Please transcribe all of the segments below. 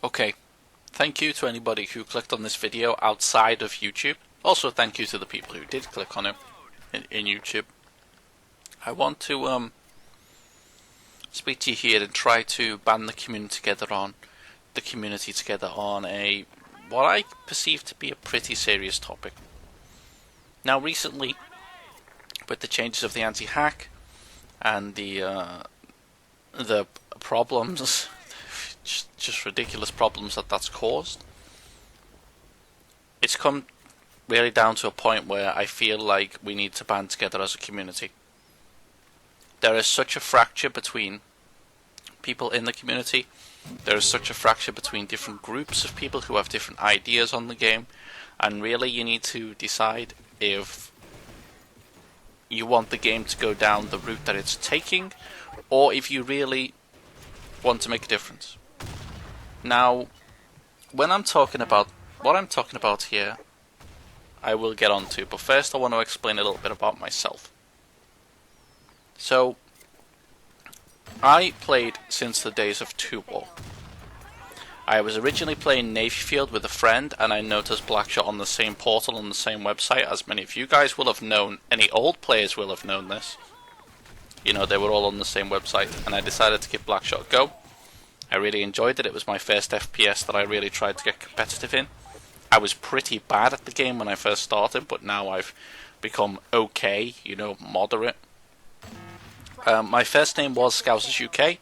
Okay, thank you to anybody who clicked on this video outside of YouTube. Also thank you to the people who did click on it in YouTube. I want to speak to you here and try to band the community together on a what I perceive to be a pretty serious topic. Now recently, with the changes of the anti-hack and the problems, just ridiculous problems that's caused, it's come really down to a point where I feel like we need to band together as a community. There is such a fracture between people in the community. There is such a fracture between different groups of people who have different ideas on the game, and really you need to decide if you want the game to go down the route that it's taking, or if you really want to make a difference. Now, when I'm talking about what I'm talking about here, I will get on to, but first I want to explain a little bit about myself. So, I played since the days of 2-Wall. I was originally playing Navy Field with a friend, and I noticed Blackshot on the same portal on the same website, as many of you guys will have known. Any old players will have known this. You know, they were all on the same website, and I decided to give Blackshot a go. I really enjoyed it. It was my first FPS that I really tried to get competitive in. I was pretty bad at the game when I first started, but now I've become okay, you know, moderate. My first name was Scousers UK,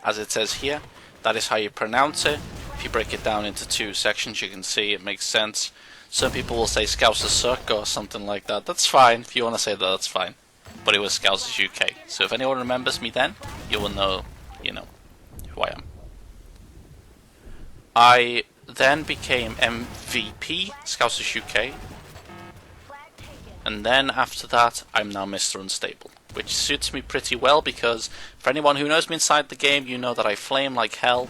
as it says here. That is how you pronounce it. If you break it down into two sections, you can see it makes sense. Some people will say Scousers suck or something like that. That's fine. If you want to say that, that's fine. But it was Scousers UK. So if anyone remembers me then, you will know, you know, who I am. I then became MVP, Scousers UK. And then after that, I'm now Mr. Unstable, which suits me pretty well because for anyone who knows me inside the game, you know that I flame like hell.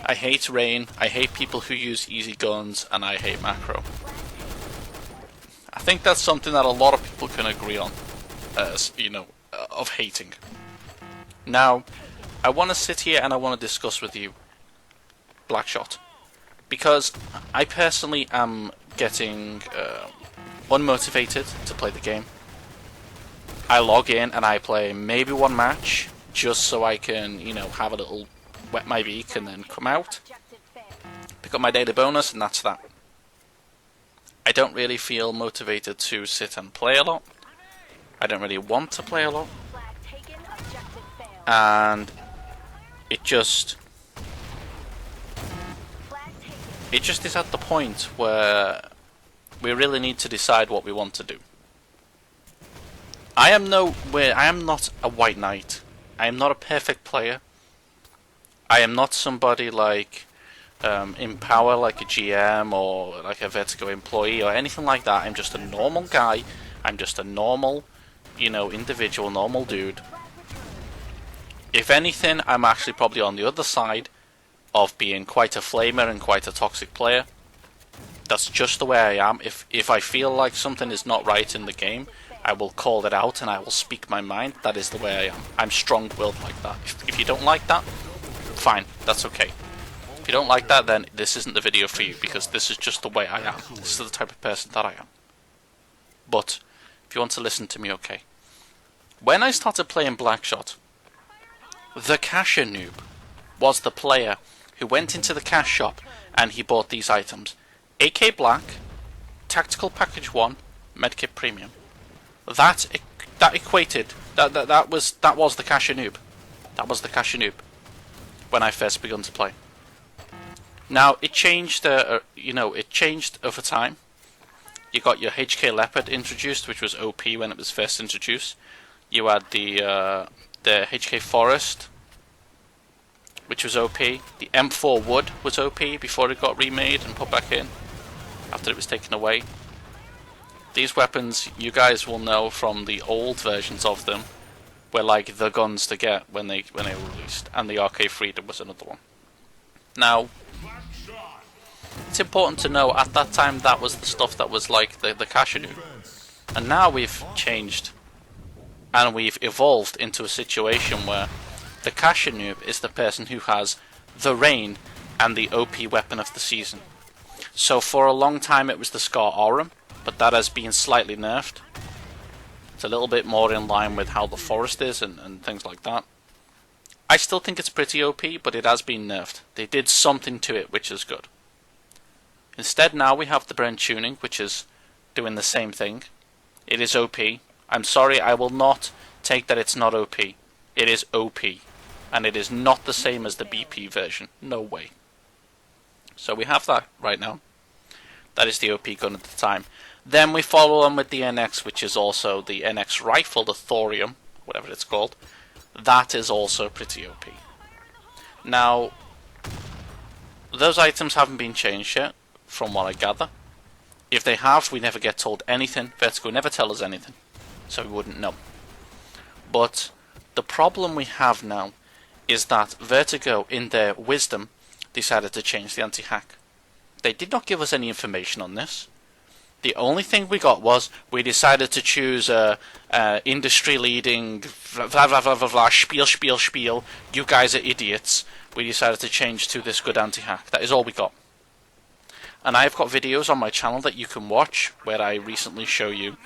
I hate rain, I hate people who use easy guns, and I hate macro. I think that's something that a lot of people can agree on, you know, of hating. Now, I want to sit here and I want to discuss with you Blackshot, because I personally am getting unmotivated to play the game. I log in and I play maybe one match just so I can, you know, have a little wet my beak and then come out, pick up my daily bonus, and that's that. I don't really feel motivated to sit and play a lot. I don't really want to play a lot. And it just is at the point where we really need to decide what we want to do. I am not a white knight. I am not a perfect player. I am not somebody like in power like a GM or like a Vertigo employee or anything like that. I'm just a normal guy. I'm just a normal, you know, individual, normal dude. If anything, I'm actually probably on the other side of being quite a flamer and quite a toxic player. That's just the way I am. If I feel like something is not right in the game, I will call it out and I will speak my mind. That is the way I am. I'm strong-willed like that. If you don't like that, fine, that's okay. If you don't like that, then this isn't the video for you, because this is just the way I am. This is the type of person that I am. But if you want to listen to me, okay. When I started playing Blackshot, the cashier noob was the player who went into the cash shop and he bought these items: AK Black, Tactical Package 1, Medkit Premium. That equated. That was the cashier noob. That was the cashier noob when I first begun to play. Now it changed. You know, it changed over time. You got your HK Leopard introduced, which was OP when it was first introduced. You had the HK Forest, which was OP. The M4 Wood was OP before it got remade and put back in after it was taken away. These weapons, you guys will know from the old versions of them, were like the guns to get when they were released, and the RK Freedom was another one. Now, it's important to know at that time that was the stuff that was like the cashew. And now we've changed and we've evolved into a situation where The Kasha noob is the person who has the Rain and the OP weapon of the season. So for a long time it was the Scar Aurum, but that has been slightly nerfed. It's a little bit more in line with how the forest is and things like that. I still think it's pretty OP, but it has been nerfed. They did something to it which is good. Instead now we have the Brent tuning, which is doing the same thing. It is OP. I'm sorry, I will not take that it's not OP. It is OP. And it is not the same as the BP version. No way. So we have that right now. That is the OP gun at the time. Then we follow on with the NX, which is also the NX rifle, the thorium, whatever it's called. That is also pretty OP. Now, those items haven't been changed yet, from what I gather. If they have, we never get told anything. Vertigo never tell us anything, so we wouldn't know. But the problem we have now is that Vertigo, in their wisdom, decided to change the anti-hack. They did not give us any information on this. The only thing we got was, we decided to choose industry-leading, blah, blah, blah, blah, blah, spiel, you guys are idiots. We decided to change to this good anti-hack. That is all we got. And I've got videos on my channel that you can watch, where I recently show you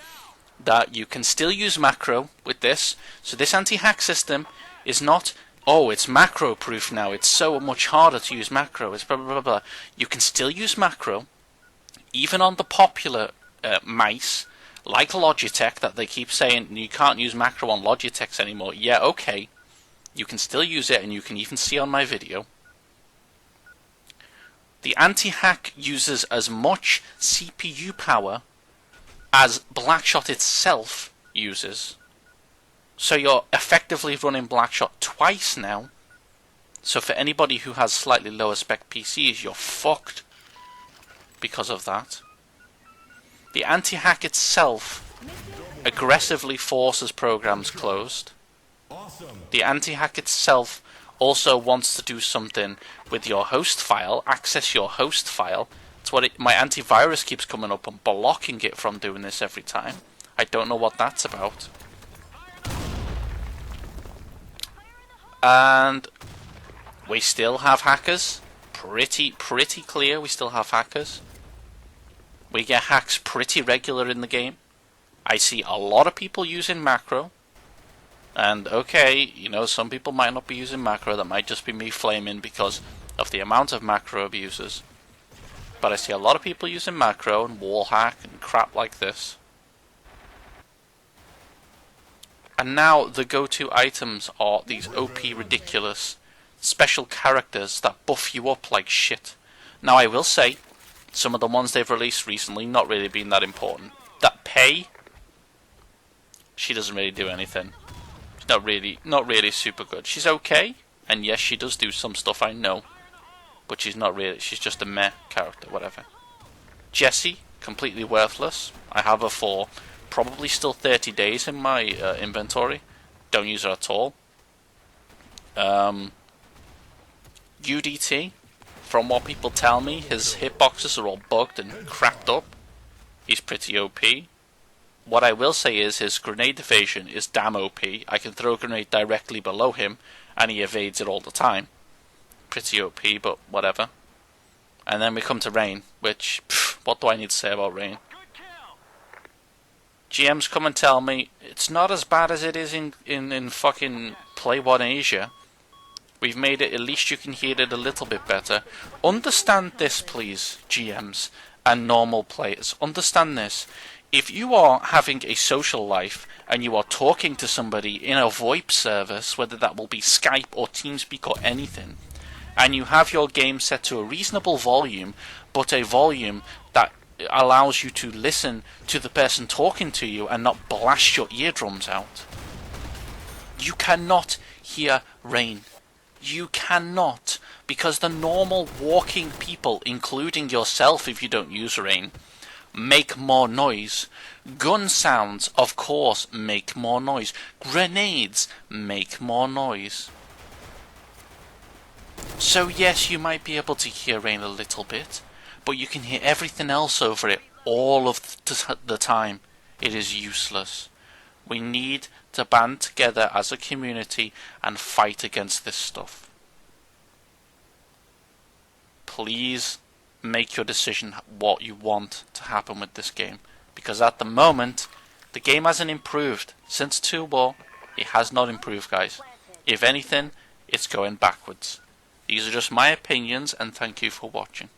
that you can still use macro with this. So this anti-hack system is not, oh, it's macro proof now, it's so much harder to use macro, it's blah blah blah blah. You can still use macro, even on the popular mice, like Logitech, that they keep saying you can't use macro on Logitechs anymore. Yeah, okay, you can still use it, and you can even see on my video. The anti-hack uses as much CPU power as Blackshot itself uses. So you're effectively running Blackshot twice now. So for anybody who has slightly lower spec PCs, you're fucked because of that. The anti-hack itself aggressively forces programs closed. The anti-hack itself also wants to do something with your host file, access your host file. That's what my antivirus keeps coming up and blocking it from doing this every time. I don't know what that's about. And we still have hackers. Pretty clear we still have hackers. We get hacks pretty regular in the game. I see a lot of people using macro. And okay, you know, some people might not be using macro. That might just be me flaming because of the amount of macro abusers. But I see a lot of people using macro and wallhack and crap like this. And now the go-to items are these OP ridiculous special characters that buff you up like shit. Now I will say, some of the ones they've released recently not really been that important. That Pei, she doesn't really do anything. She's not really super good. She's okay, and yes, she does do some stuff, I know. But she's not really, she's just a meh character, whatever. Jessie, completely worthless. I have her for probably still 30 days in my inventory. Don't use her at all. UDT, from what people tell me, his hitboxes are all bugged and crapped up. He's pretty OP. What I will say is his grenade evasion is damn OP. I can throw a grenade directly below him and he evades it all the time. Pretty OP, but whatever. And then we come to Rain, which, what do I need to say about Rain? GMs come and tell me it's not as bad as it is in fucking Play 1 Asia. We've made it, at least you can hear it a little bit better. Understand this, please, GMs and normal players. Understand this. If you are having a social life and you are talking to somebody in a VoIP service, whether that will be Skype or TeamSpeak or anything, and you have your game set to a reasonable volume, but a volume that allows you to listen to the person talking to you and not blast your eardrums out, you cannot hear Rain. You cannot, because the normal walking people, including yourself if you don't use Rain, make more noise. Gun sounds, of course, make more noise. Grenades make more noise. So yes, you might be able to hear Rain a little bit, but you can hear everything else over it all of the time. It is useless. We need to band together as a community and fight against this stuff. Please make your decision what you want to happen with this game, because at the moment the game hasn't improved since 2 War. It has not improved, guys. If anything, it's going backwards. These are just my opinions, and thank you for watching.